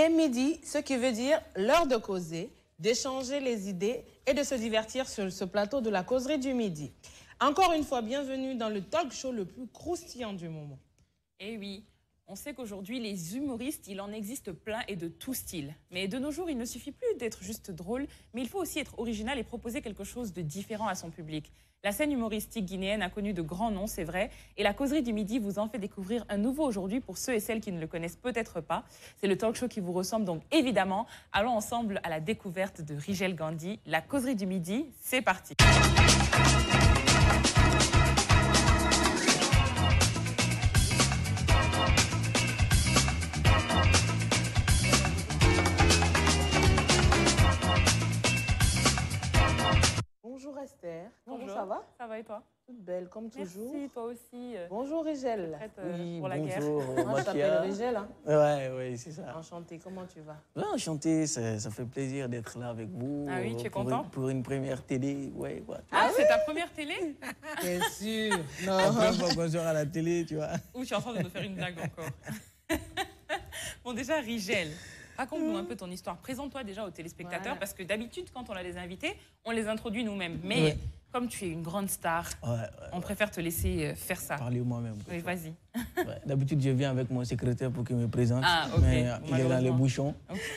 Il est midi, ce qui veut dire l'heure de causer, d'échanger les idées et de se divertir sur ce plateau de la causerie du midi. Encore une fois, bienvenue dans le talk show le plus croustillant du moment. Eh oui, on sait qu'aujourd'hui, les humoristes, il en existe plein et de tout style. Mais de nos jours, il ne suffit plus d'être juste drôle, mais il faut aussi être original et proposer quelque chose de différent à son public. La scène humoristique guinéenne a connu de grands noms, c'est vrai, et la causerie du midi vous en fait découvrir un nouveau aujourd'hui pour ceux et celles qui ne le connaissent peut-être pas. C'est le talk show qui vous ressemble, donc évidemment, allons ensemble à la découverte de Rigel Gandhi. La causerie du midi, c'est parti. Bonjour Esther, Bonjour. Comment ça va? Ça va et toi? Toute belle comme toujours. Merci, toi aussi. Bonjour Rigel. Oui, pour la guerre. Moi je t'appelle Rigel. Hein? Ouais, c'est ça. Enchanté, comment tu vas? Enchanté, ça fait plaisir d'être là avec vous. Ah oui, tu es content? Pour une première télé, ouais. Ah, c'est ta première télé? Bien sûr. Non. La première fois qu'on sort à la télé, tu vois. Ou tu es en train de nous faire une blague encore? Bon, déjà, Rigel, raconte-nous un peu ton histoire. Présente-toi déjà aux téléspectateurs, parce que d'habitude, quand on a des invités, on les introduit nous-mêmes. Mais comme tu es une grande star, on préfère te laisser faire ça. Parler moi-même. Oui, vas-y. D'habitude, je viens avec mon secrétaire pour qu'il me présente. Ah, ok. Mais il est dans les bouchons.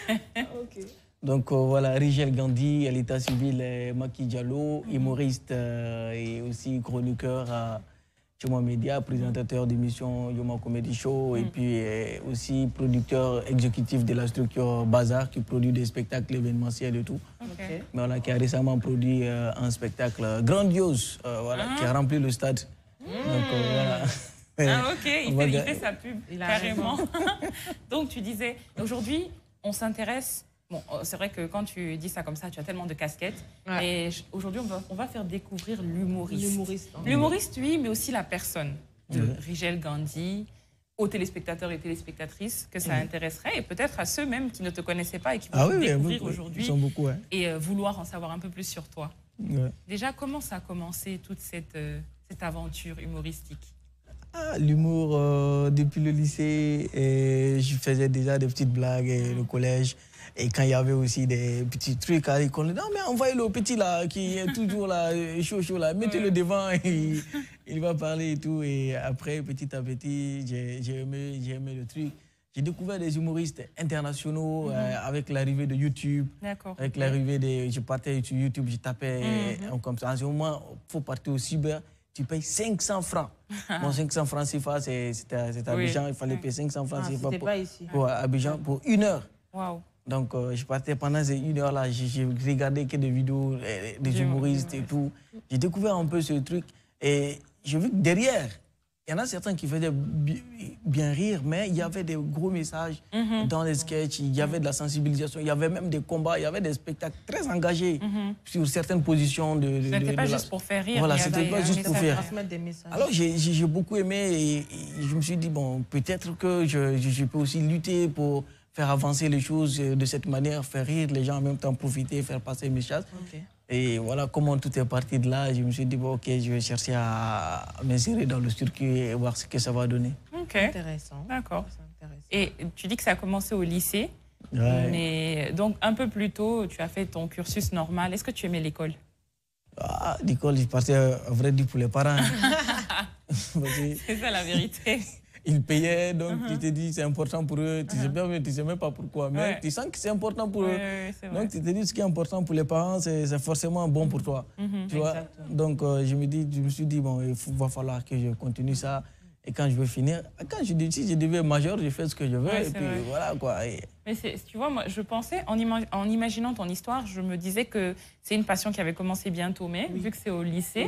Ok. Donc voilà, Rigel Gandhi, à l'état civil, Maki Diallo, humoriste et aussi chroniqueur à Yoma Media, présentateur d'émission Yoma Comedy Show et puis aussi producteur exécutif de la structure Bazar qui produit des spectacles événementiels et tout. Okay. Mais voilà, qui a récemment produit un spectacle grandiose qui a rempli le stade. Donc voilà. Ah ok, il fait sa pub carrément. Donc tu disais, aujourd'hui on s'intéresse. Bon, c'est vrai que quand tu dis ça comme ça, tu as tellement de casquettes. Mais aujourd'hui, on va faire découvrir l'humoriste. L'humoriste, oui, mais aussi la personne de Rigel Gandhi, aux téléspectateurs et téléspectatrices que ça intéresserait, et peut-être à ceux même qui ne te connaissaient pas et qui vont te découvrir aujourd'hui et vouloir en savoir un peu plus sur toi. Déjà, comment ça a commencé, toute cette aventure humoristique? L'humour, depuis le lycée, je faisais déjà des petites blagues et le collège. Et quand il y avait aussi des petits trucs à l'école, non mais envoyez-le au petit là, qui est toujours là, chaud là, mettez-le devant, et il va parler et tout. Et après, petit à petit, j'ai aimé le truc. J'ai découvert des humoristes internationaux avec l'arrivée de YouTube. Avec l'arrivée de... Je partais sur YouTube, je tapais comme ça. En ce moment, il faut partir au cyber. Tu payes 500 francs. Bon, 500 francs CFA, c'était à Abidjan. Il fallait payer 500 francs CFA pour Abidjan pour 1 heure. Wow. Donc, je partais pendant ces 1 heure-là. J'ai regardé que des vidéos des humoristes et tout. J'ai découvert un peu ce truc. Et j'ai vu que derrière, il y en a certains qui faisaient bien rire, mais il y avait des gros messages dans les sketchs. Il y avait de la sensibilisation. Il y avait même des combats. Il y avait des spectacles très engagés sur certaines positions. Ce n'était pas juste pour faire rire. Voilà, c'était pas juste pour faire rire. Alors, j'ai beaucoup aimé et je me suis dit, bon, peut-être que je peux aussi lutter pour faire avancer les choses de cette manière, faire rire les gens, en même temps profiter, faire passer mes messages. Et voilà comment tout est parti de là. Je me suis dit, bon, ok, je vais chercher à m'insérer dans le circuit et voir ce que ça va donner. Ok. Intéressant. D'accord. Et tu dis que ça a commencé au lycée. Mais donc, un peu plus tôt, tu as fait ton cursus normal. Est-ce que tu aimais l'école? L'école, je partais, à vrai dire, pour les parents. C'est ça la vérité. Ils payaient, donc tu te dis c'est important pour eux. Tu sais bien, mais tu ne sais même pas pourquoi. Mais tu sens que c'est important pour eux. Donc tu te dis ce qui est important pour les parents, c'est forcément bon pour toi. Tu vois? Donc je me suis dit, bon, il va falloir que je continue ça. Et quand je veux finir, quand je dis si je deviens majeur, je fais ce que je veux. Et puis voilà quoi. Mais tu vois, moi je pensais, en imaginant ton histoire, je me disais que c'est une passion qui avait commencé bientôt. Mais vu que c'est au lycée,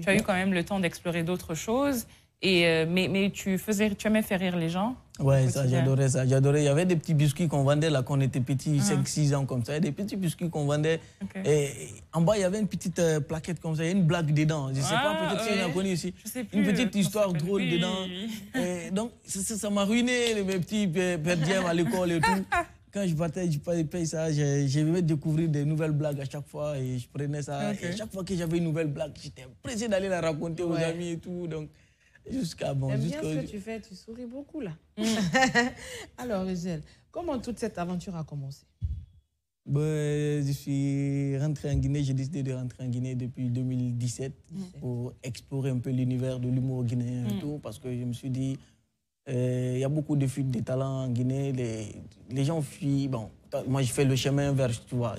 tu as eu quand même le temps d'explorer d'autres choses. Mais tu aimais faire rire les gens? Ouais, ça, j'adorais ça. J'adorais. Il y avait des petits biscuits qu'on vendait là, quand on était petits, 5-6 ans comme ça. Des petits biscuits qu'on vendait. Et en bas, il y avait une petite plaquette comme ça. Il y a une blague dedans. Je ne sais pas, peut-être si on a connu ici. Une petite histoire drôle dedans. Et donc, ça m'a ruiné, mes petits perdièmes à l'école et tout. Quand je partais, je payais ça. J'aimais découvrir des nouvelles blagues à chaque fois. Et je prenais ça. Et chaque fois que j'avais une nouvelle blague, j'étais pressé d'aller la raconter aux amis et tout. Donc, jusqu'à bon. J'aime bien ce que tu fais, tu souris beaucoup là. Alors, Rigel, Comment toute cette aventure a commencé? Je suis rentré en Guinée, j'ai décidé de rentrer en Guinée depuis 2017 pour explorer un peu l'univers de l'humour guinéen et tout, parce que je me suis dit, il y a beaucoup de fuites de talents en Guinée, les gens fuient, bon, moi je fais le chemin inverse, tu vois,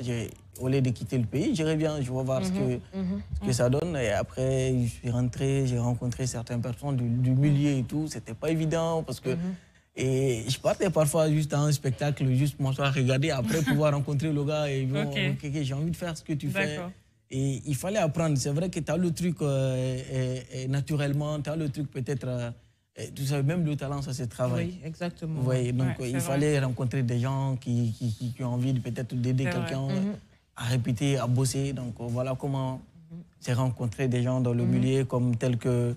au lieu de quitter le pays, je reviens, je vais voir ce que ça donne, et après je suis rentré, j'ai rencontré certaines personnes du milieu et tout, c'était pas évident, parce que et je partais parfois juste à un spectacle, juste m'asseoir, regarder, après pouvoir rencontrer le gars et bon, ok, j'ai envie de faire ce que tu fais. Et il fallait apprendre. C'est vrai que tu as le truc naturellement, tu as le truc peut-être, tout ça, même le talent, ça se travaille. Oui, exactement. Oui, donc il fallait rencontrer des gens qui ont envie peut-être d'aider quelqu'un à répéter, à bosser. Donc voilà comment j'ai rencontré des gens dans le milieu comme tel que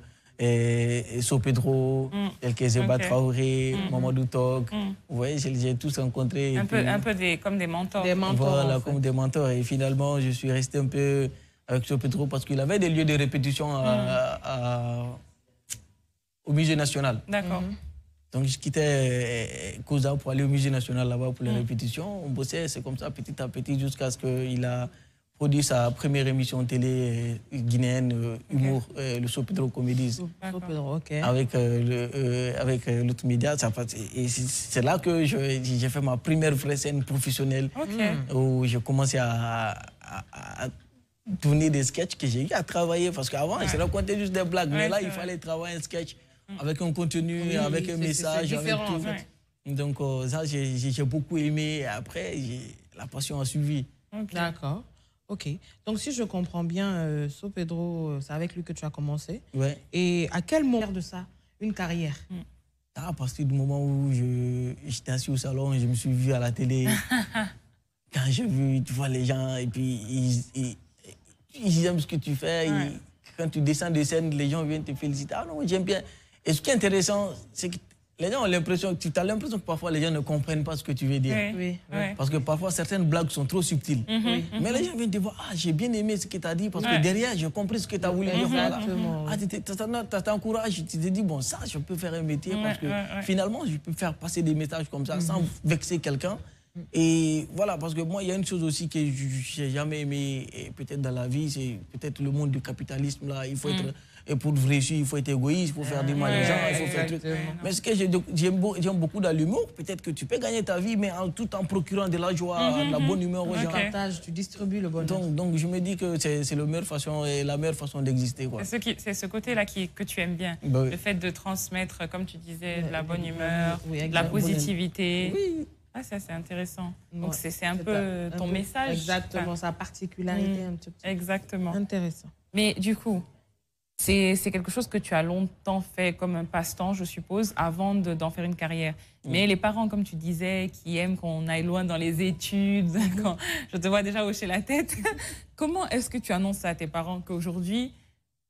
Sopedro, tel que Zeba Traoré, Mamadou Tog. Vous voyez, j'ai tous rencontré. Un peu comme des mentors. Des mentors. Voilà, en fait. comme des mentors. Et finalement, je suis resté un peu avec Sopedro parce qu'il avait des lieux de répétition au Musée national. D'accord. Donc je quittais Koza pour aller au Musée national là-bas pour les répétitions. On bossait, c'est comme ça, petit à petit, jusqu'à ce qu'il a produit sa première émission télé guinéenne, humour, le Sopedro Comedies, avec l'autre média. Et c'est là que j'ai fait ma première vraie scène professionnelle, où j'ai commencé à tourner des sketchs que j'ai eu à travailler. Parce qu'avant, je racontais juste des blagues, mais là, il fallait travailler un sketch avec un contenu, avec un message, avec tout. En fait. Donc ça, j'ai beaucoup aimé. Et après, la passion a suivi. D'accord. Ok. Donc, si je comprends bien, Sopedro, c'est avec lui que tu as commencé. Ouais. Et à quel moment de ça, une carrière? À partir du moment où j'étais assis au salon, je me suis vu à la télé. Quand j'ai vu, tu vois, les gens, et puis ils aiment ce que tu fais. Quand tu descends de scène, les gens viennent te féliciter. Ah non, j'aime bien. Et ce qui est intéressant, c'est que les gens ont l'impression que tu as l'impression que parfois les gens ne comprennent pas ce que tu veux dire. Parce que parfois certaines blagues sont trop subtiles. Mais les gens viennent te voir, ah, j'ai bien aimé ce que tu as dit parce que derrière, j'ai compris ce que tu as voulu dire. Ah, t'encourages, tu te dis, bon, ça, je peux faire un métier parce que finalement, je peux faire passer des messages comme ça sans vexer quelqu'un. Et voilà, parce que moi, il y a une chose aussi que je n'ai jamais aimé, peut-être dans la vie, c'est peut-être le monde du capitalisme. Là, il faut être, et pour réussir, il faut être égoïste, il faut faire du mal aux gens, il faut faire truc. Mais ce que j'aime beaucoup dans l'humour, peut-être que tu peux gagner ta vie, mais tout en procurant de la joie, de la bonne humeur aux gens. Tu distribues le bonheur. Donc je me dis que c'est la meilleure façon d'exister. C'est ce côté-là que tu aimes bien. Le fait de transmettre, comme tu disais, de la bonne humeur, de la positivité. Oui. Ah, ça, c'est intéressant. Donc, c'est un peu ton message. Exactement, sa particularité un petit peu. Exactement. Intéressant. Mais du coup, c'est quelque chose que tu as longtemps fait comme un passe-temps, je suppose, avant d'en faire une carrière. Mais les parents, comme tu disais, qui aiment qu'on aille loin dans les études, quand je te vois déjà hocher la tête, comment est-ce que tu annonces ça à tes parents qu'aujourd'hui,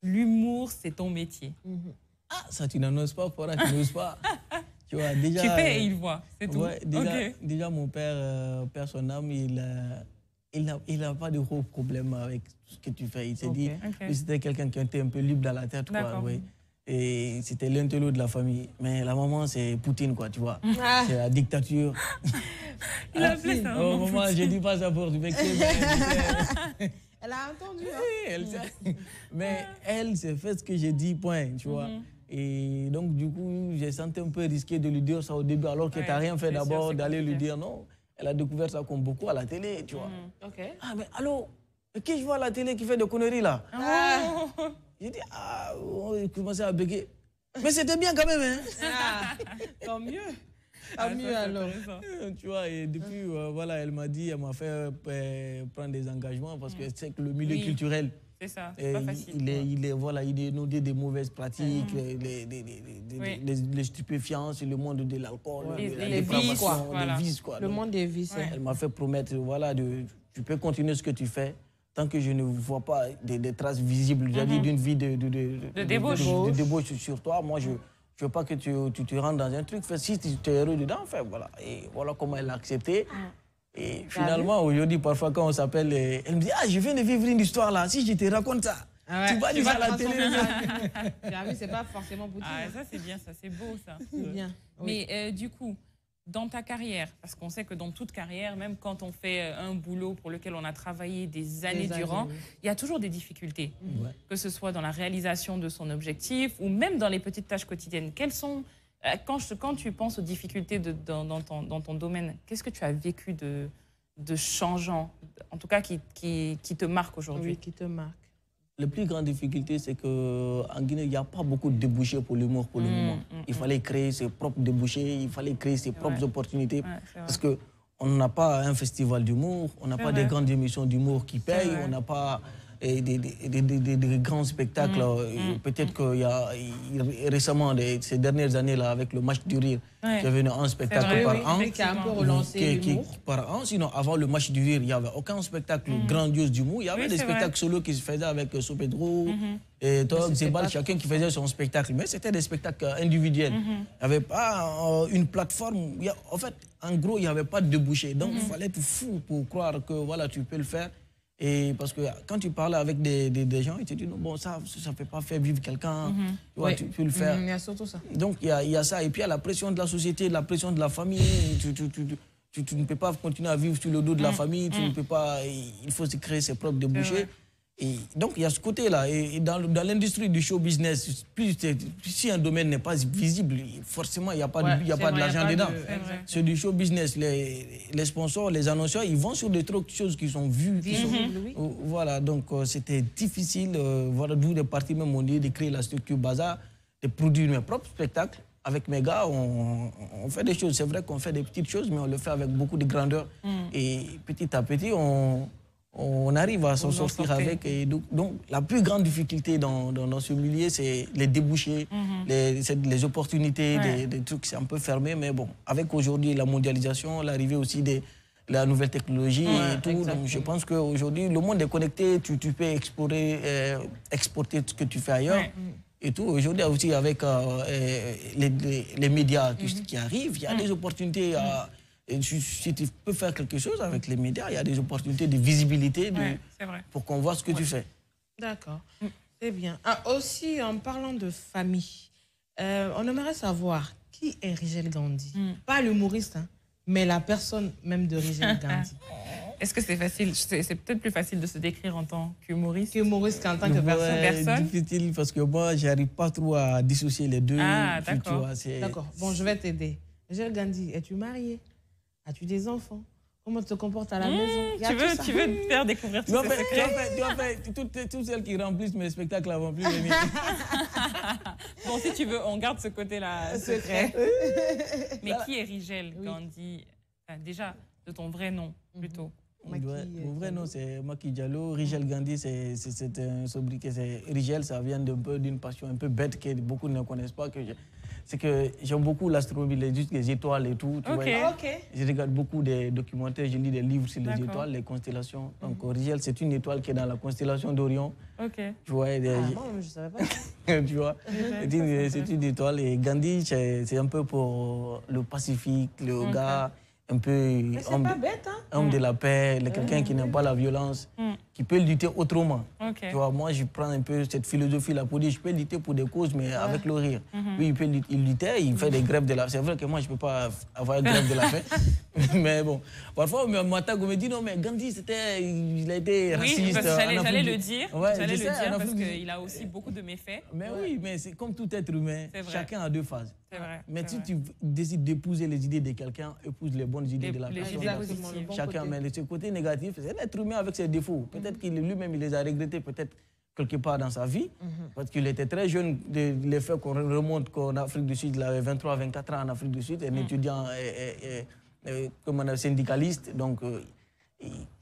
l'humour, c'est ton métier? Ah, ça, tu n'annonces pas, tu n'oses pas. Tu vois, déjà, tu fais et il voit, c'est tout. Ouais, déjà, mon père, son âme, il n'a pas de gros problème avec ce que tu fais. Il s'est dit que c'était quelqu'un qui était un peu libre dans la tête. Quoi, ouais. Et c'était l'intello de la famille. Mais la maman, c'est Poutine, quoi, tu vois. C'est la dictature. Il a appelé ça. Oh, maman, je ne dis pas ça pour te vexer. Elle a entendu. Hein? Oui, elle sait. Mais elle, c'est fait ce que j'ai dit, point, tu vois. Et donc, du coup, j'ai senti un peu risqué de lui dire ça au début, alors que tu n'as rien fait d'abord, d'aller lui dire non. Elle a découvert ça comme beaucoup à la télé, tu vois. Ah, mais allô, qui je vois à la télé qui fait des conneries là? J'ai dit, il commençait à bégayer. Mais c'était bien quand même, hein? Tant mieux. Tant mieux alors. Tu vois, et depuis, voilà, elle m'a fait prendre des engagements parce que c'est que le milieu culturel. C'est ça, c'est pas facile. Il est inondé des mauvaises pratiques, les stupéfiants, le monde de l'alcool, les vices, quoi. Les vices, quoi. Le monde des vices. Elle m'a fait promettre, voilà, tu peux continuer ce que tu fais tant que je ne vois pas des traces visibles d'une vie de débauche sur toi. Moi, je ne veux pas que tu te rentres dans un truc. Si tu es heureux dedans, voilà. Et voilà comment elle l'a accepté. Et finalement, aujourd'hui, parfois, quand on s'appelle, elle me dit, ah, je viens de vivre une histoire là, si je te raconte ça, tu vas dire ça à la télé. C'est pas forcément Poutine. Ah, ça, c'est bien, ça, c'est beau, ça. C'est bien. Mais du coup, dans ta carrière, parce qu'on sait que dans toute carrière, même quand on fait un boulot pour lequel on a travaillé des années durant, il y a toujours des difficultés, que ce soit dans la réalisation de son objectif ou même dans les petites tâches quotidiennes. Quelles sont, quand tu penses aux difficultés dans ton domaine, qu'est-ce que tu as vécu de changeant, en tout cas qui te marque aujourd'hui? Oui, qui te marque. La plus grande difficulté, c'est qu'en Guinée, il n'y a pas beaucoup de débouchés pour l'humour pour le moment. Il fallait créer ses propres débouchés, il fallait créer ses propres opportunités. Parce qu'on n'a pas un festival d'humour, on n'a pas des grandes émissions d'humour qui payent, on n'a pas des grands spectacles. Peut-être qu'il y a récemment, ces dernières années-là, avec le match du rire, qui est venu un spectacle par an. Qui a un peu relancé l'humour. Par an. Sinon, avant le match du rire, il n'y avait aucun spectacle grandiose d'humour. Il y avait des spectacles solo qui se faisaient avec Sopedro et Tog, Zebal, chacun qui faisait son spectacle. Mais c'était des spectacles individuels. Il n'y avait pas une plateforme. En fait, en gros, il n'y avait pas de débouché. Donc, il fallait être fou pour croire que voilà, tu peux le faire. Et parce que quand tu parles avec des gens, ils te disent, bon, ça ne peut pas faire vivre quelqu'un, tu peux le faire. Il y a surtout ça. Donc, il y a ça. Et puis, il y a la pression de la société, la pression de la famille. Tu ne peux pas continuer à vivre sur le dos de la famille. Tu ne peux pas, il faut se créer ses propres débouchés. Et donc, il y a ce côté-là. Et dans l'industrie du show business, si un domaine n'est pas visible, forcément, il n'y a pas de l'argent dedans. C'est du show business. Les sponsors, les annonceurs, ils vont sur des choses qui sont vues. Voilà, donc c'était difficile. Voilà, d'où les parties même ont dit de créer la structure Bazar, de produire mes propres spectacles. Avec mes gars, on fait des choses. C'est vrai qu'on fait des petites choses, mais on le fait avec beaucoup de grandeur. Et petit à petit, on arrive à s'en sortir avec. Et donc, la plus grande difficulté dans ce milieu, c'est les débouchés, les opportunités, des trucs, c'est un peu fermé. Mais bon, avec aujourd'hui la mondialisation, l'arrivée aussi de la nouvelle technologie et tout, donc je pense qu'aujourd'hui, le monde est connecté, tu peux exporter ce que tu fais ailleurs. Et tout. Aujourd'hui aussi, avec les médias qui arrivent, il y a des opportunités si tu peux faire quelque chose avec les médias, il y a des opportunités de visibilité pour qu'on voit ce que tu fais. D'accord, c'est bien. Aussi, en parlant de famille, on aimerait savoir qui est Rigel Gandhi. Pas l'humoriste, hein, mais la personne même de Rigel Gandhi. Est-ce que c'est facile? C'est peut-être plus facile de se décrire en tant qu'humoriste. Qu'humoriste qu'en tant que personne. C'est difficile parce que moi, je n'arrive pas trop à dissocier les deux. Ah, d'accord. D'accord, bon, je vais t'aider. Rigel Gandhi, es-tu marié? As-tu des enfants? Comment tu te comportes à la maison? Tu veux me faire découvrir tous ces secrets? Toutes celles qui remplissent mes spectacles avant plus les Bon, si tu veux, on garde ce côté-là secret. Mais qui est Rigel Gandhi? Déjà, de ton vrai nom, plutôt. Mon vrai nom, c'est Maki Diallo. Rigel Gandhi, c'est un sobriquet. Rigel, ça vient d'une passion un peu bête que beaucoup ne connaissent pas. C'est que j'aime beaucoup l'astronomie, les étoiles et tout. Tu vois. Je regarde beaucoup des documentaires, je lis des livres sur les étoiles, les constellations. Donc, Rigel, c'est une étoile qui est dans la constellation d'Orion. Tu vois, non, je ne savais pas. Tu vois, c'est une étoile. Et Gandhi, c'est un peu pour le Pacifique, le gars un peu homme de la paix, quelqu'un qui n'aime pas la violence, qui peut lutter autrement. Tu vois, moi, je prends un peu cette philosophie-là pour dire je peux lutter pour des causes, mais avec le rire. Lui, il luttait, il fait des grèves de la faim. C'est vrai que moi, je ne peux pas avoir une grève de la faim. Mais bon, parfois, on me dit non, mais Gandhi, il a été raciste. Oui, j'allais le dire. J'allais le dire parce qu'il a aussi beaucoup de méfaits. Mais oui, mais c'est comme tout être humain, chacun a deux phases. Vrai, mais si tu décides d'épouser les idées de quelqu'un, épouse les bonnes idées de la personne. Chacun, mais ce côté négatif, c'est l'être humain avec ses défauts. Peut-être qu'il lui-même, il les a regrettés, peut-être quelque part dans sa vie, parce qu'il était très jeune. Les faits qu'on remonte qu'en Afrique du Sud, il avait 23, 24 ans en Afrique du Sud, un étudiant comme un syndicaliste. Donc,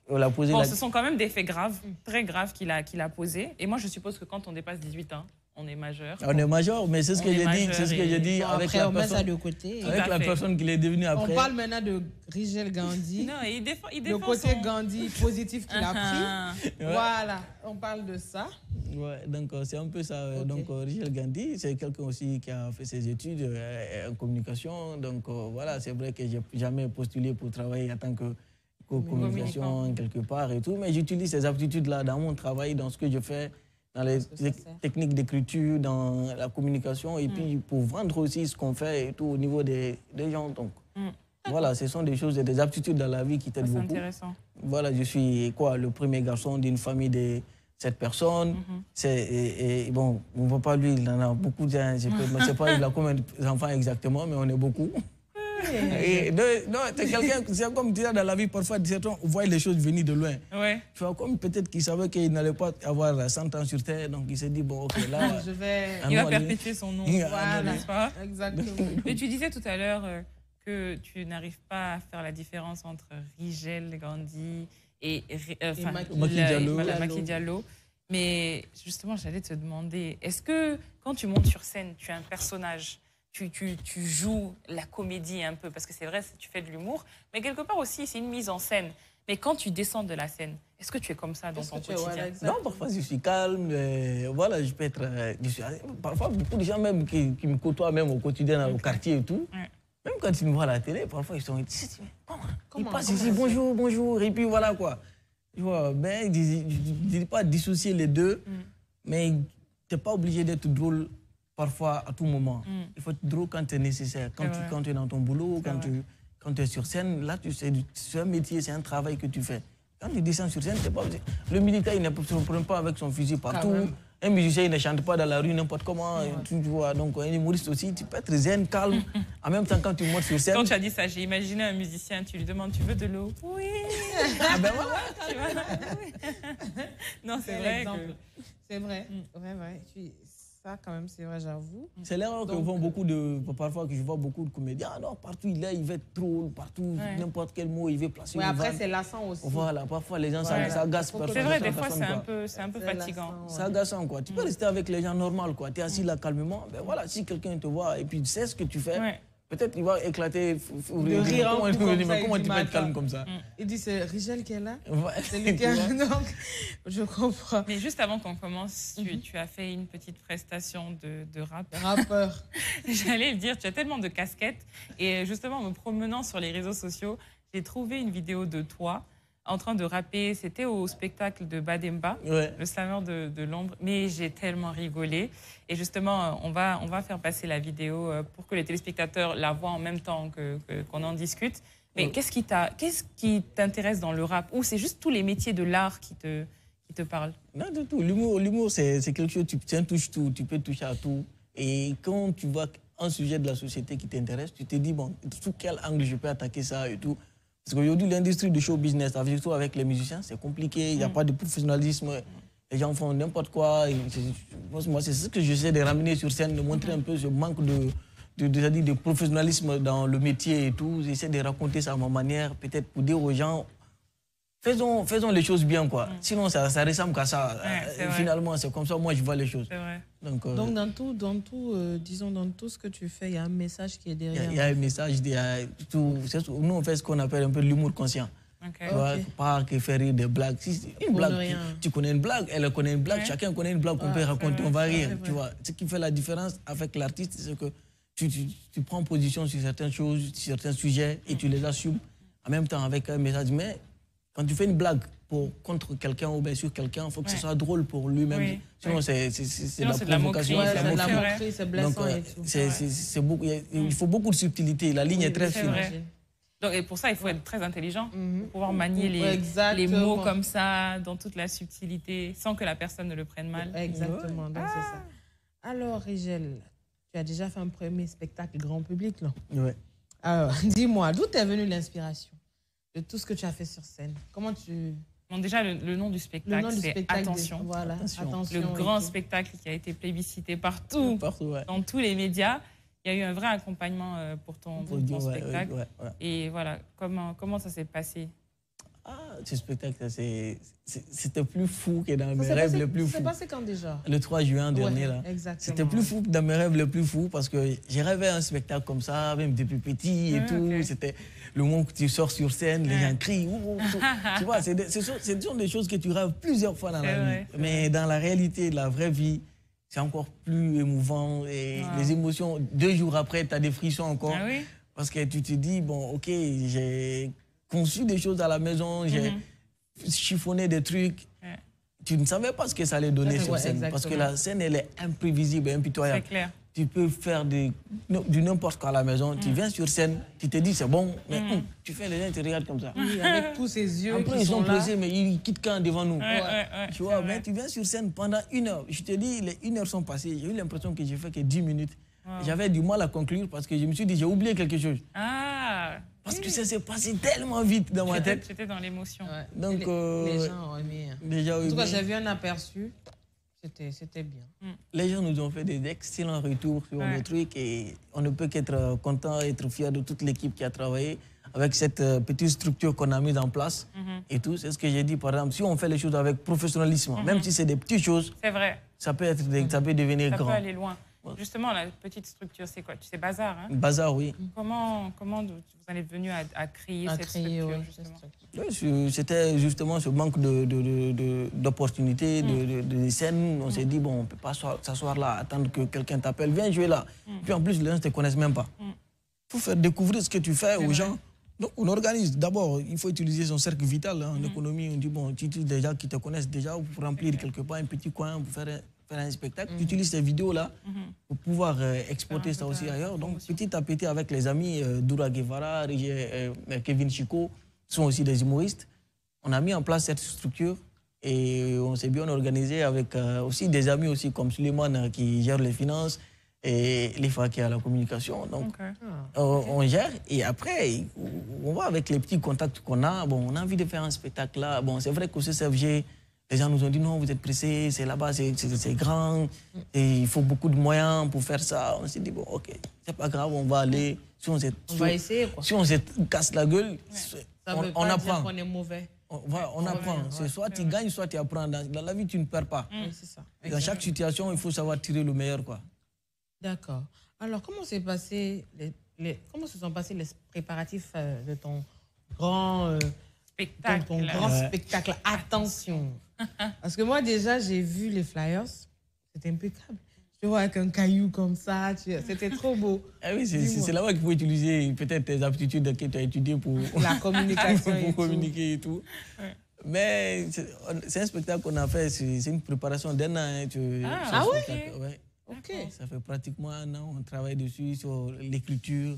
on a posé ce sont quand même des faits graves, très graves qu'il a posés. Et moi, je suppose que quand on dépasse 18 ans, on est majeur. On est majeur, mais c'est ce que j'ai dit. C'est ce que j'ai dit avec la personne de côté. Avec la personne qu'il est devenu après. On parle maintenant de Rigel Gandhi. Non, il défend le côté Gandhi positif qu'il a pris. Voilà, on parle de ça. Ouais, donc c'est un peu ça. Donc Rigel Gandhi, c'est quelqu'un aussi qui a fait ses études en communication. Donc voilà, c'est vrai que j'ai jamais postulé pour travailler en tant que communication quelque part et tout, mais j'utilise ces aptitudes-là dans mon travail, dans ce que je fais, dans les techniques d'écriture, dans la communication, et puis pour vendre aussi ce qu'on fait et tout au niveau des gens. Donc. Voilà, ce sont des choses, des aptitudes dans la vie qui t'aident beaucoup. C'est intéressant. Voilà, je suis le premier garçon d'une famille de 7 personnes. Bon, on ne voit pas lui, il en a beaucoup. Je ne sais pas il a combien d'enfants exactement, mais on est beaucoup. C'est quelqu'un, c'est comme tu dis dans la vie, parfois, on voit les choses venir de loin. Ouais. Tu vois, comme peut-être qu'il savait qu'il n'allait pas avoir 100 ans sur Terre, donc il s'est dit, bon, ok, là... Il va perpétuer son nom. Voilà, n'est-ce pas? Exactement. Mais tu disais tout à l'heure que tu n'arrives pas à faire la différence entre Rigel Gandhi et Macky Diallo. Mais justement, j'allais te demander, est-ce que quand tu montes sur scène, tu es un personnage, tu joues la comédie un peu, parce que c'est vrai, tu fais de l'humour, mais quelque part aussi, c'est une mise en scène. Mais quand tu descends de la scène, est-ce que tu es comme ça dans ton quotidien? Non, parfois je suis calme, voilà, je peux être... parfois, beaucoup de gens même qui me côtoient même au quotidien, au quartier et tout, même quand ils me voient à la télé, parfois ils sont... Ils passent ici, bonjour, bonjour, et puis voilà quoi. Tu vois, ben, je ne dis pas dissocier les deux, mais tu n'es pas obligé d'être drôle parfois à tout moment. Il faut être drôle quand c'est nécessaire. Quand tu es dans ton boulot, quand tu es sur scène, là, c'est un métier, c'est un travail que tu fais. Quand tu descends sur scène, tu n'es pas obligé. Le militaire, il ne se prend pas avec son fusil partout. Un musicien, il ne chante pas dans la rue n'importe comment. Tu vois. Donc, un humoriste aussi, tu peux être zen, calme. En même temps, quand tu montes sur scène... Quand tu as dit ça, j'ai imaginé un musicien, tu lui demandes, tu veux de l'eau? Oui. Ah ben voilà. Non, c'est vrai. C'est vrai. Ça, quand même, c'est vrai, j'avoue. C'est l'erreur que parfois que je vois beaucoup de comédiens. Ah non, partout il est, il veut être drôle, partout, n'importe quel mot, il veut placer. Oui, après, c'est lassant aussi. Voilà, parfois les gens, ça agace. C'est vrai, des fois, c'est un peu fatigant. C'est agaçant, quoi. Tu peux rester avec les gens normaux, quoi. Tu es assis là calmement. Ben voilà, si quelqu'un te voit et puis tu sais ce que tu fais, peut-être qu'il va éclater de rire. Comment tu peux être calme comme ça? Il dit, c'est Rigel qui est là. C'est lui qui est là. Donc, je comprends. Mais juste avant qu'on commence, tu as fait une petite prestation de rap. Rappeur. J'allais le dire, tu as tellement de casquettes. Et justement, en me promenant sur les réseaux sociaux, j'ai trouvé une vidéo de toi en train de rapper. C'était au spectacle de Bademba, le slammer de l'ombre. Mais j'ai tellement rigolé. Et justement, on va faire passer la vidéo pour que les téléspectateurs la voient en même temps qu'on en discute. Mais qu'est-ce qui t'intéresse dans le rap? Ou c'est juste tous les métiers de l'art qui te parlent? Non, du tout. L'humour, c'est quelque chose, tu touches tout, tu peux toucher à tout. Et quand tu vois un sujet de la société qui t'intéresse, tu te dis, bon, sous quel angle je peux attaquer ça et tout. Parce qu'aujourd'hui, l'industrie du show business, surtout avec les musiciens, c'est compliqué, il n'y a pas de professionnalisme. Les gens font n'importe quoi. Moi, c'est ce que j'essaie de ramener sur scène, de montrer un peu ce manque de professionnalisme dans le métier et tout. J'essaie de raconter ça à ma manière, peut-être pour dire aux gens, faisons les choses bien, quoi. Sinon, ça ressemble qu'à ça. Finalement, c'est comme ça, moi, je vois les choses. Donc dans tout ce que tu fais, il y a un message qui est derrière. Il y a un message, il y a tout. Nous, on fait ce qu'on appelle un peu l'humour conscient. Tu vois, pas que faire rire des blagues. Si une blague, tu connais une blague, elle connaît une blague, chacun connaît une blague qu'on peut raconter, on va rire. Tu vois. Ce qui fait la différence avec l'artiste, c'est que tu prends position sur certaines choses, sur certains sujets, et tu les assumes en même temps avec un message. Mais quand tu fais une blague contre quelqu'un ou bien sur quelqu'un, il faut que ce soit drôle pour lui-même. Sinon, c'est la provocation. C'est blessant et tout. Il faut beaucoup de subtilité. La ligne est très fine. Donc, et pour ça, il faut être très intelligent, pour pouvoir manier les mots comme ça, dans toute la subtilité, sans que la personne ne le prenne mal. Exactement, donc c'est ça. Alors, Rigel, tu as déjà fait un premier spectacle grand public, là? Oui. Alors, dis-moi, d'où t'es venue l'inspiration de tout ce que tu as fait sur scène? Comment tu... Bon, déjà, le nom du spectacle, c'est Attention. Voilà, Attention. Le grand spectacle qui a été plébiscité partout dans tous les médias. Il y a eu un vrai accompagnement pour ton spectacle. Et voilà, comment ça s'est passé? Ce spectacle, c'était plus fou que dans mes rêves les plus fous. C'est passé quand déjà? Le 3 juin dernier. C'était plus fou que dans mes rêves les plus fous parce que j'ai rêvé un spectacle comme ça, même depuis petit et tout. C'était le moment où tu sors sur scène, les gens crient. Tu vois, ce sont des choses que tu rêves plusieurs fois dans la vie. Mais dans la réalité, la vraie vie, c'est encore plus émouvant. Et les émotions, 2 jours après, tu as des frissons encore. Parce que tu te dis, bon, ok, j'ai conçu des choses à la maison, j'ai chiffonné des trucs. Tu ne savais pas ce que ça allait donner sur scène. Parce que la scène, elle est imprévisible, impitoyable. C'est clair. tu peux faire du n'importe quoi à la maison. Tu viens sur scène, tu te dis c'est bon, mais tu fais les gens, tu regardes comme ça. Oui, avec tous ces yeux. Après, ils sont pressés, mais ils quittent quand devant nous. Tu vois, mais tu viens sur scène pendant 1 heure. Je te dis, les 1 heure sont passées. J'ai eu l'impression que j'ai fait que 10 minutes. J'avais du mal à conclure parce que je me suis dit, j'ai oublié quelque chose. Parce que ça s'est passé tellement vite dans ma tête. J'étais dans l'émotion. Donc, les gens ont aimé. En tout cas, j'ai vu un aperçu. C'était bien. Les gens nous ont fait des excellents retours sur le truc et on ne peut qu'être content, être fier de toute l'équipe qui a travaillé avec cette petite structure qu'on a mise en place et tout. C'est ce que j'ai dit, par exemple, si on fait les choses avec professionnalisme, même si c'est des petites choses, ça peut devenir grand. Ça peut aller loin. Justement, la petite structure, c'est quoi? C'est Bazar, hein? Bazar, oui. Comment vous en êtes venu à créer cette structure, justement? C'était justement ce manque d'opportunités, de scènes. On s'est dit, bon, on ne peut pas s'asseoir là, attendre que quelqu'un t'appelle, viens jouer là. Puis en plus, les gens ne te connaissent même pas. Il faut faire découvrir ce que tu fais aux gens. Donc on organise. D'abord, il faut utiliser son cercle vital. En économie, on dit, bon, tu utilises des gens qui te connaissent déjà pour remplir quelque part un petit coin, pour faire un spectacle. Tu utilises ces vidéos-là pour pouvoir exporter ça aussi ailleurs. Donc petit à petit, avec les amis, Doura Guevara, Kevin Chico, sont aussi des humoristes. On a mis en place cette structure et on s'est bien organisé avec aussi des amis aussi comme Suleiman qui gère les finances et Lifa qui a la communication. Donc on gère et après, on va avec les petits contacts qu'on a. Bon, on a envie de faire un spectacle là. Bon, c'est vrai qu'au CCFG, les gens nous ont dit non, vous êtes pressés, c'est là-bas, c'est grand, et il faut beaucoup de moyens pour faire ça. On s'est dit, bon, ok, c'est pas grave, on va aller. Si on va essayer, quoi. Si on se casse la gueule, on apprend. On est mauvais. On apprend. C'est soit tu gagnes, soit tu apprends. Dans la vie, tu ne perds pas. C'est ça. Dans chaque situation, il faut savoir tirer le meilleur, quoi. D'accord. Alors, comment se sont passés les préparatifs de ton grand spectacle? Attention. Parce que moi, déjà, j'ai vu les flyers. C'était impeccable. Je te vois avec un caillou comme ça. C'était trop beau. Ah oui, c'est là-bas qu'il faut utiliser peut-être tes aptitudes que tu as étudiées pour la communication pour communiquer et tout. Mais c'est un spectacle qu'on a fait. C'est une préparation d'1 an. Oui? Ok. Ça fait pratiquement 1 an. On travaille dessus sur l'écriture,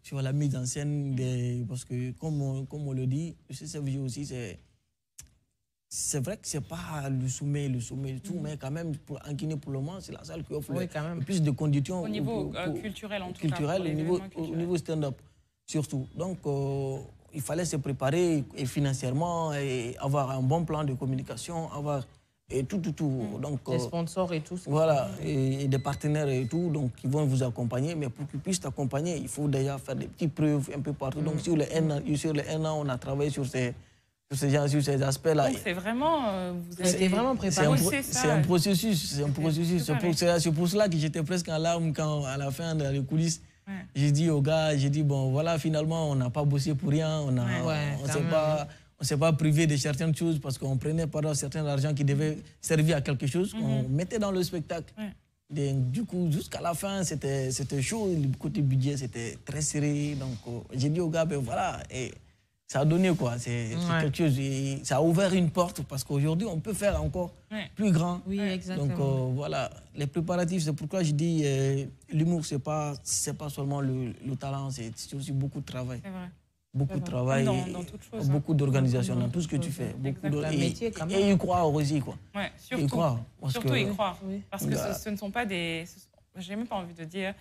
sur la mise en scène. Parce que, comme on le dit, le CCFJ aussi, c'est vrai que ce n'est pas le sommet du tout, mais quand même, en Guinée, pour le moment, c'est la salle qui offre le plus de conditions. Au niveau culturel, en tout cas. Au niveau stand-up, surtout. Donc, il fallait se préparer et financièrement, et avoir un bon plan de communication, avoir tout. Donc, des sponsors et tout. Voilà, et des partenaires et tout, donc ils vont vous accompagner, mais pour qu'ils puissent t'accompagner, il faut déjà faire des petites preuves un peu partout. Donc, sur les 1 an, on a travaillé sur ces aspects-là. Donc c'est vraiment... vous avez vraiment préparé. C'est un processus. C'est pour cela que j'étais presque en larmes quand, à la fin, dans les coulisses, j'ai dit aux gars, bon, voilà, finalement, on n'a pas bossé pour rien, on ne s'est pas privé de certaines choses parce qu'on prenait par certain argent qui devait servir à quelque chose, qu'on mettait dans le spectacle. Du coup, jusqu'à la fin, c'était chaud. Le côté budget, c'était très serré. Donc, j'ai dit aux gars, ben voilà... Ça a donné quoi, c'est quelque chose, et ça a ouvert une porte parce qu'aujourd'hui on peut faire encore plus grand. Oui, exactement. Donc voilà, les préparatifs, c'est pourquoi je dis l'humour, c'est pas seulement le talent, c'est aussi beaucoup de travail. C'est vrai. Beaucoup de travail, dans toute chose, beaucoup d'organisation dans tout ce que tu fais. Et y croire aussi quoi. Ouais, surtout. Y croire. Surtout y croire. Parce que ce ne sont pas des... J'ai même pas envie de dire...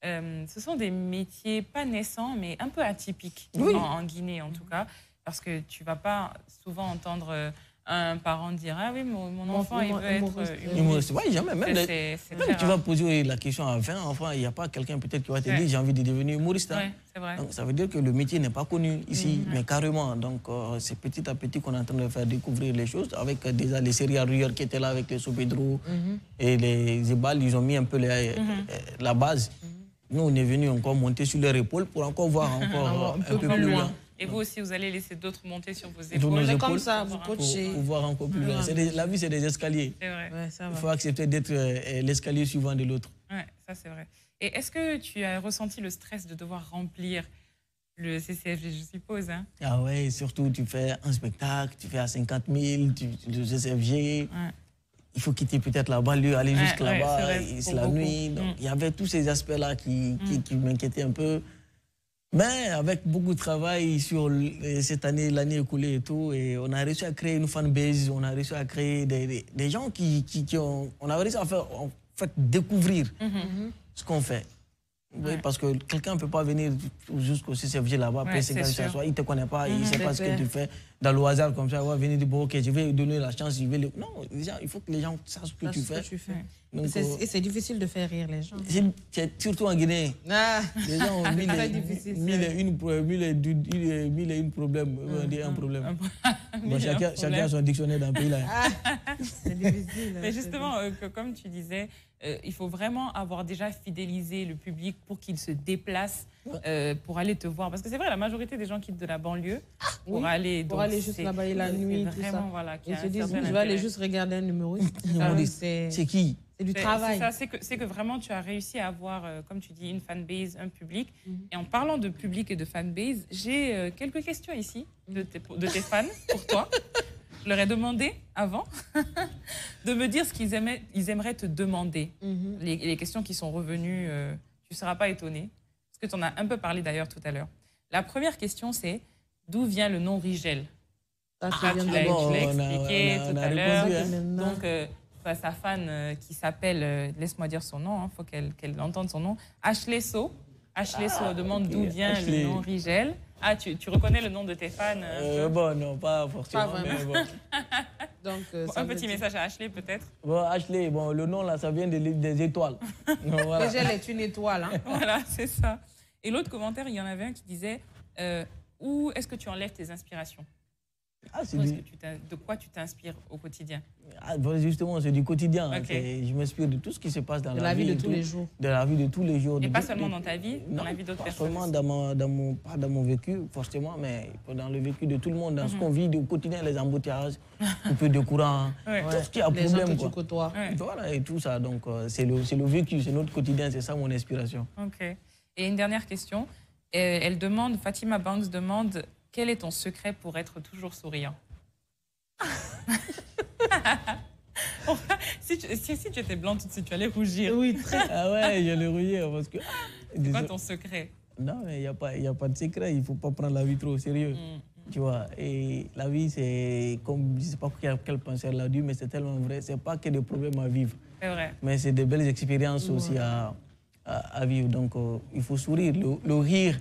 ce sont des métiers pas naissants, mais un peu atypiques en Guinée en tout cas, parce que tu vas pas souvent entendre un parent dire « Ah oui, mon enfant, il veut être humoriste ». Oui, jamais. Même tu vas poser la question à 20 enfants, il n'y a pas quelqu'un peut-être qui va te dire « J'ai envie de devenir humoriste ». C'est vrai. Donc, ça veut dire que le métier n'est pas connu ici, mais carrément. Donc c'est petit à petit qu'on est en train de faire découvrir les choses, avec déjà les séries arrières qui étaient là avec les Sopedro et les Ebal, ils ont mis un peu la base. Nous, on est venus encore monter sur leur épaule pour encore voir un peu plus loin. Et vous aussi, vous allez laisser d'autres monter sur vos épaules. C'est comme ça, vous coachez. Pour voir encore plus loin. La vie, c'est des escaliers. C'est vrai. Il faut accepter d'être l'escalier suivant de l'autre. Oui, ça c'est vrai. Et est-ce que tu as ressenti le stress de devoir remplir le CCFG, je suppose, hein? Ah ouais, surtout tu fais un spectacle, tu fais à 50 000, le CCFG. il faut quitter peut-être la banlieue, aller jusqu'à là-bas, c'est la nuit. Donc, il y avait tous ces aspects-là qui m'inquiétaient un peu. Mais avec beaucoup de travail sur cette année, l'année écoulée et tout, et on a réussi à créer une fanbase, on a réussi à créer des gens on a réussi à faire, en fait, découvrir ce qu'on fait. Oui, parce que quelqu'un ne peut pas venir jusqu'au CCFG là-bas, après 50 s'asseoir, il ne te connaît pas, il ne sait pas ce que tu fais. Dans le hasard comme ça, il va venir dire, bon, ok, je vais lui donner la chance, Non, déjà, il faut que les gens sachent ce que tu fais. Donc, et c'est difficile de faire rire les gens. Surtout en Guinée. Les gens ont mille et une problèmes. Un problème. Bon, chacun a son dictionnaire dans le pays là. C'est difficile. Mais justement, comme tu disais, il faut vraiment avoir déjà fidélisé le public pour qu'il se déplace pour aller te voir. Parce que c'est vrai, la majorité des gens quittent de la banlieue pour aller juste là-bas la nuit, tout ça. Voilà, ils se disent, je vais aller juste regarder un humoriste. C'est qui? C'est du travail. C'est que vraiment, tu as réussi à avoir, comme tu dis, une fanbase, un public. Et en parlant de public et de fanbase, j'ai quelques questions ici de tes fans pour toi. Je leur ai demandé avant de me dire ce qu'ils aimeraient te demander. Les questions qui sont revenues, tu ne seras pas étonné. Parce que tu en as un peu parlé d'ailleurs tout à l'heure. La première question, c'est d'où vient le nom Rigel? Tu l'as expliqué tout à l'heure. Donc, sa fan qui s'appelle, laisse-moi dire son nom, il faut qu'elle entende son nom, Ashley So. Ashley So demande d'où vient le nom Rigel. Ah, tu reconnais le nom de tes fans Bon, non, pas forcément. Pas mais bon. Donc, un petit message à Ashley, peut-être. Bon, Ashley, bon, le nom, là, ça vient des étoiles. Voilà. Rigel est une étoile. Hein. Voilà, c'est ça. Et l'autre commentaire, il y en avait un qui disait où est-ce que tu enlèves tes inspirations? De quoi tu t'inspires au quotidien? Justement, c'est du quotidien. Okay. Je m'inspire de tout ce qui se passe dans la vie de tous les jours. De la vie de tous les jours. Et pas seulement dans ta vie, dans la vie d'autres personnes. Pas seulement dans mon vécu, forcément, mais dans le vécu de tout le monde, dans ce qu'on vit au quotidien, les embouteillages, un peu de courant, tout ce qui a les problème. Gens que tu côtoies. Voilà, et tout ça. Donc, c'est le vécu, c'est notre quotidien, c'est ça mon inspiration. Ok. Et une dernière question. Fatima Banks demande, quel est ton secret pour être toujours souriant? si tu étais blanc tout de suite, tu allais rougir. Oui, très. Ah ouais, j'allais rougir parce que... C'est quoi ton secret? Non, mais il n'y a pas de secret. Il ne faut pas prendre la vie trop au sérieux. Tu vois, et la vie, c'est comme, je ne sais pas quel penseur l'a dit, mais c'est tellement vrai. Ce n'est pas que des problèmes à vivre. C'est vrai. Mais c'est des belles expériences aussi à vivre. Donc, il faut sourire. Le rire,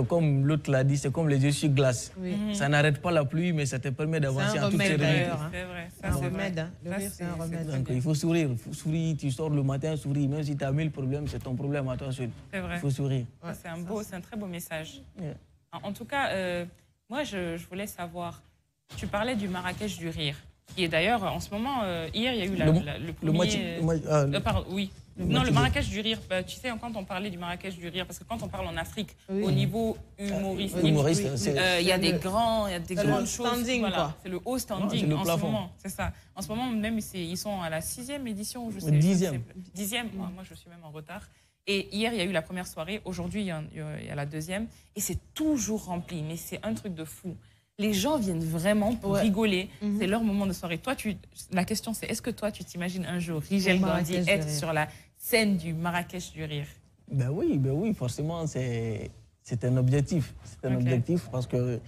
comme l'autre l'a dit, c'est comme les yeux sur glace. Oui. Ça n'arrête pas la pluie, mais ça te permet d'avancer en toute sérénité. C'est vrai. C'est un remède. Le rire, c'est un remède. Donc, il faut sourire. Tu sors le matin, souris. Même si tu as 1000 problèmes, c'est ton problème à toi seul. C'est vrai. Il faut sourire. Ouais, c'est un très beau message. Yeah. En tout cas, moi, je voulais savoir, tu parlais du Marrakech du rire, qui est d'ailleurs, en ce moment, hier, il y a eu le premier... le Marrakech du rire, tu sais, quand on parlait du Marrakech du rire, parce que quand on parle en Afrique, au niveau humoristique, il y a des grandes choses. Voilà, c'est le haut standing en ce moment. C'est ça. En ce moment, même, ils sont à la 6e édition, ou je sais. 10e. 10e, moi, je suis même en retard. Et hier, il y a eu la première soirée. Aujourd'hui, il y a la deuxième. Et c'est toujours rempli. Mais c'est un truc de fou. Les gens viennent vraiment pour rigoler. C'est leur moment de soirée. Toi, la question, c'est est-ce que toi, tu t'imagines un jour Rigel Gandhi être sur la scène du Marrakech du rire? Ben oui, forcément, c'est un objectif. C'est un objectif parce que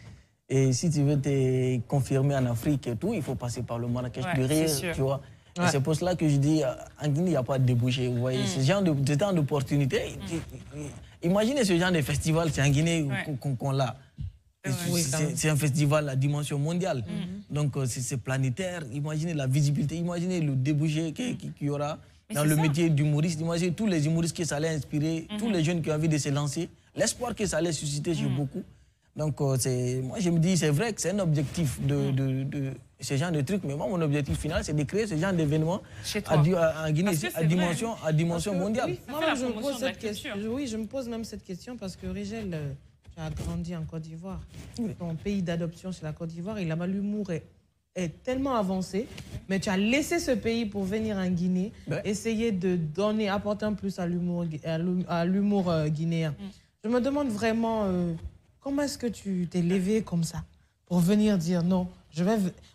si tu veux te confirmer en Afrique et tout, il faut passer par le Marrakech du rire, tu vois. Ouais. C'est pour cela que je dis, en Guinée, il n'y a pas de débouché. Vous voyez, ce genre de temps d'opportunité. Imaginez ce genre de festival, c'est en Guinée qu'on l'a. C'est un festival à dimension mondiale. Donc, c'est planétaire. Imaginez la visibilité, imaginez le débouché qu'il y aura dans le métier d'humoriste. Imaginez tous les humoristes que ça allait inspirer, tous les jeunes qui ont envie de se lancer, l'espoir que ça allait susciter chez beaucoup. Donc, moi, je me dis, c'est vrai que c'est un objectif de ce genre de trucs, mais moi, mon objectif final, c'est de créer ce genre d'événement en Guinée, à dimension mondiale. Oui, moi, je me pose cette question. Oui, je me pose même cette question parce que Rigel, tu as grandi en Côte d'Ivoire. Ton pays d'adoption, c'est la Côte d'Ivoire. Et là-bas, l'humour est tellement avancé. Mais tu as laissé ce pays pour venir en Guinée, essayer de apporter un plus à l'humour guinéen. Je me demande vraiment... comment est-ce que tu t'es levé comme ça pour venir dire non,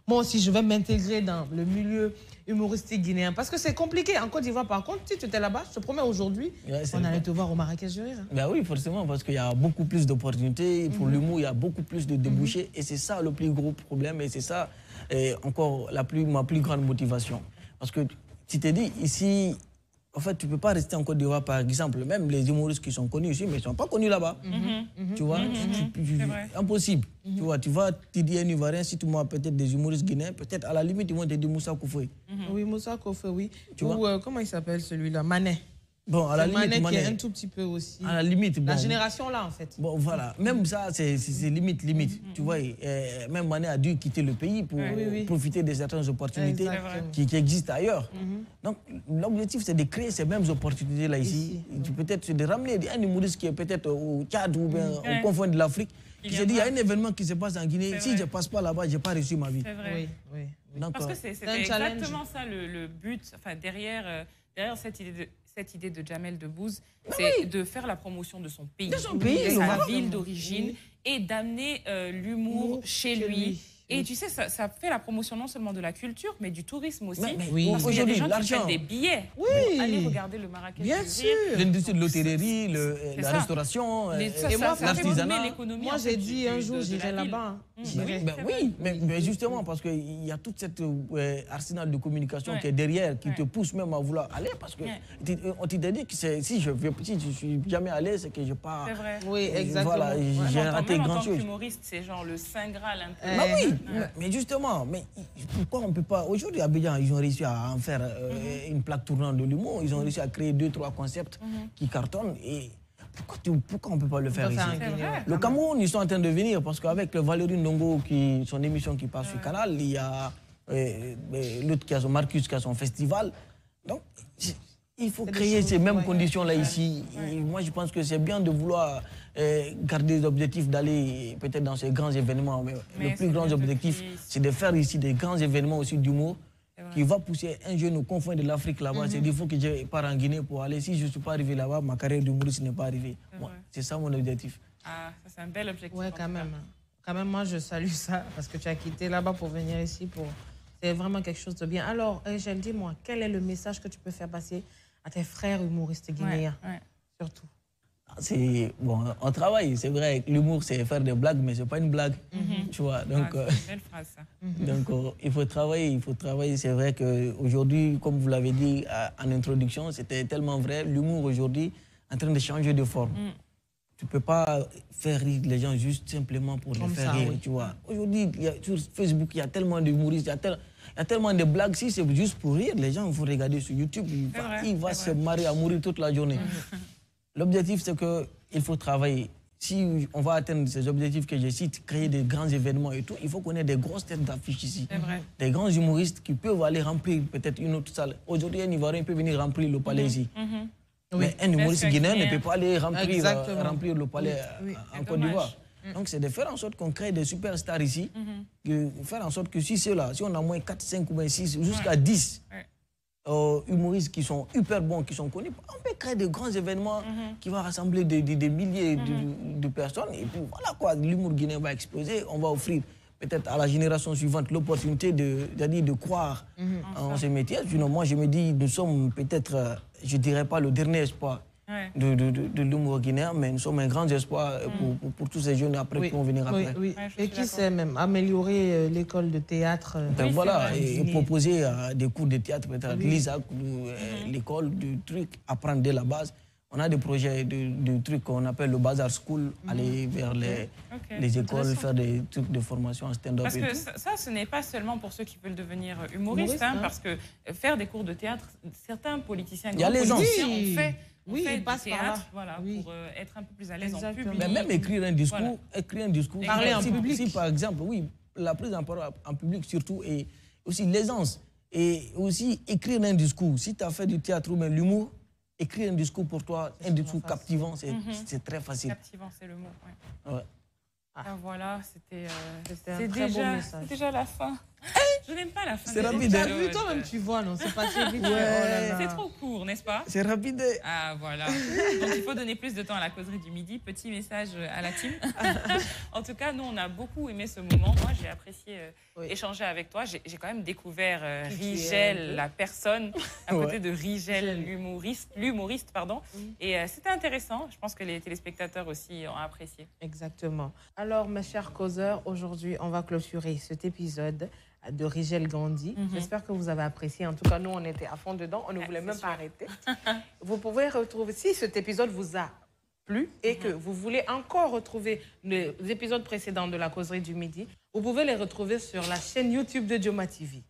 moi aussi, je vais m'intégrer dans le milieu humoristique guinéen. Parce que c'est compliqué. En Côte d'Ivoire, par contre, si tu étais là-bas, je te promets, aujourd'hui, on allait te voir au Marrakech du Rire. Ben oui, forcément, parce qu'il y a beaucoup plus d'opportunités. Pour l'humour, il y a beaucoup plus de débouchés. Et c'est ça le plus gros problème. Et c'est ça, encore, ma plus grande motivation. Parce que, tu t'es dit, ici... En fait, tu ne peux pas rester en Côte d'Ivoire, par exemple. Même les humoristes qui sont connus ici, mais ils ne sont pas connus là-bas. Tu vois, impossible. Tu vois, tu vas te dire un Ivoirien, si tu vois peut-être des humoristes guinéens, peut-être à la limite, ils vont te dire Moussa Koufoué. Oui, Moussa Koufoué, oui. Ou comment il s'appelle celui-là? Manet. Bon, à la limite, Manet qui est un tout petit peu aussi. À la limite, bon. La génération là, en fait. Bon, voilà. Même ça, c'est limite. Tu vois, même Manet a dû quitter le pays pour profiter de certaines opportunités qui existent ailleurs. Donc, l'objectif, c'est de créer ces mêmes opportunités-là ici. Peut-être c'est de ramener un humoriste qui est peut-être au Tchad ou bien au confin de l'Afrique, qui se dit, il y a un événement qui se passe en Guinée. Si je ne passe pas là-bas, je n'ai pas réussi ma vie. C'est vrai. Oui. Parce que c'est exactement ça le but, enfin, derrière cette idée de Jamel Debbouze, c'est de faire la promotion de son pays, de sa ville d'origine, et d'amener l'humour chez lui. Et tu sais, ça fait la promotion non seulement de la culture, mais du tourisme aussi. Parce qu'il y a des gens qui prennent des billets pour aller regarder le Marrakech. Bien sûr. L'industrie de l'hôtellerie, la restauration, l'artisanat. Moi, j'ai dit un jour, j'irai là-bas. Oui, mais justement, parce qu'il y a toute cette arsenal de communication qui est derrière, qui te pousse même à vouloir aller. Parce que on t'a dit que si je suis jamais allé, c'est que je pars. C'est vrai. Oui, exactement. Voilà, j'ai raté grand chose. En tant qu'humoriste, c'est genre le Saint Graal un peu. Oui. Mais justement, pourquoi on ne peut pas... Aujourd'hui, à Abidjan, ils ont réussi à en faire une plaque tournante de l'humour. Ils ont réussi à créer 2-3 concepts qui cartonnent. Et pourquoi on ne peut pas le faire ici? Le Cameroun, ils sont en train de venir parce qu'avec Valérie Ndongo, son émission qui passe sur Canal, il y a l'autre qui a son Marcus, qui a son festival. Donc, il faut créer ces mêmes conditions-là ici. Et moi, je pense que c'est bien de vouloir garder des objectifs, d'aller peut-être dans ces grands événements. Mais le plus grand objectif, c'est de faire ici des grands événements aussi d'humour qui va pousser un jeune au confin de l'Afrique là-bas. C'est-à-dire qu'il faut que je parte en Guinée pour aller. Si je ne suis pas arrivé là-bas, ma carrière d'humoriste n'est pas arrivée. C'est ça mon objectif. Ah, ça c'est un bel objectif. Oui, quand même. Quand même, moi, je salue ça parce que tu as quitté là-bas pour venir ici. C'est vraiment quelque chose de bien. Alors, Angèle, dis-moi, quel est le message que tu peux faire passer à tes frères humoristes guinéens, surtout? Bon, on travaille, c'est vrai, l'humour c'est faire des blagues, mais c'est pas une blague, tu vois. Donc, c'est une belle phrase, ça. Donc il faut travailler, c'est vrai qu'aujourd'hui, comme vous l'avez dit en introduction, c'était tellement vrai, l'humour aujourd'hui est en train de changer de forme. Tu ne peux pas faire rire les gens juste simplement pour les faire rire, tu vois. Aujourd'hui, sur Facebook, il y a tellement d'humoristes, il y a tellement de blagues. Si c'est juste pour rire, les gens vont regarder sur YouTube, il va se marrer à mourir toute la journée. L'objectif, c'est qu'il faut travailler. Si on va atteindre ces objectifs que je cite, créer des grands événements et tout, il faut qu'on ait des grosses têtes d'affiche ici. Des grands humoristes qui peuvent aller remplir peut-être une autre salle. Aujourd'hui, un Ivoirien peut venir remplir le palais ici. Mais un humoriste guinéen ne peut pas aller remplir le palais en Côte d'Ivoire. Donc, c'est de faire en sorte qu'on crée des superstars ici, faire en sorte que si on a moins 4, 5 ou 6, jusqu'à 10 humoristes qui sont hyper bons, qui sont connus, on peut créer de grands événements qui vont rassembler des milliers de personnes. Et puis voilà quoi, l'humour guinéen va exploser. On va offrir peut-être à la génération suivante l'opportunité de croire en ce métier. Sinon, moi, je me dis, nous sommes peut-être, je ne dirais pas le dernier espoir de l'humour guinéen, mais nous sommes un grand espoir pour tous ces jeunes après qui vont venir après. Et qui sait même améliorer l'école de théâtre. Voilà, et proposer des cours de théâtre, peut-être l'ISAC, l'école, de trucs, apprendre dès la base. On a des projets de trucs qu'on appelle le Bazar School, aller vers les écoles, faire des trucs de formation en stand-up. Parce que ça, ce n'est pas seulement pour ceux qui veulent devenir humoristes, parce que faire des cours de théâtre, certains politiciens, ont fait du théâtre pour être un peu plus à l'aise en public. Mais même écrire un discours, parler en public. Si par exemple, la prise en parole en public surtout, et aussi l'aisance, et aussi écrire un discours. Si tu as fait du théâtre ou même l'humour, écrire un discours pour toi, un discours captivant, c'est très facile. Captivant, c'est le mot, ouais. Voilà, c'était un très beau message. déjà la fin. Je n'aime pas la fin. C'est rapide. Tu as vu, toi-même, tu vois, non? C'est passé vite. C'est trop court, n'est-ce pas? C'est rapide. Ah, voilà. Donc, il faut donner plus de temps à la causerie du midi. Petit message à la team. En tout cas, nous, on a beaucoup aimé ce moment. Moi, j'ai apprécié échanger avec toi. J'ai quand même découvert Rigel, la personne, à côté de Rigel, l'humoriste, pardon. Et c'était intéressant. Je pense que les téléspectateurs aussi ont apprécié. Exactement. Alors, mes chers causeurs, aujourd'hui, on va clôturer cet épisode de Rigel Gandhi. J'espère que vous avez apprécié. En tout cas, nous, on était à fond dedans. On ne voulait même pas arrêter. Vous pouvez retrouver, si cet épisode vous a plu et que vous voulez encore retrouver les épisodes précédents de la causerie du midi, vous pouvez les retrouver sur la chaîne YouTube de Joma TV.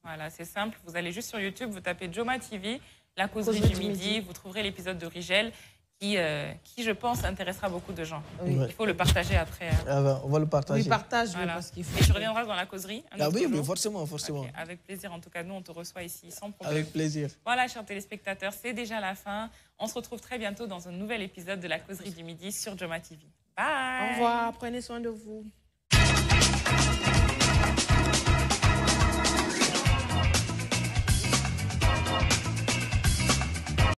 Voilà, c'est simple. Vous allez juste sur YouTube, vous tapez Joma TV, la causerie du midi, vous trouverez l'épisode de Rigel qui, je pense, intéressera beaucoup de gens. Oui. Il faut le partager après. On va le partager. Oui, partage-le parce qu'il faut. Et tu reviendras dans la causerie. Oui, forcément. Okay, avec plaisir. En tout cas, nous, on te reçoit ici sans problème. Avec plaisir. Voilà, chers téléspectateurs, c'est déjà la fin. On se retrouve très bientôt dans un nouvel épisode de la causerie du midi sur Joma TV. Bye. Au revoir. Prenez soin de vous.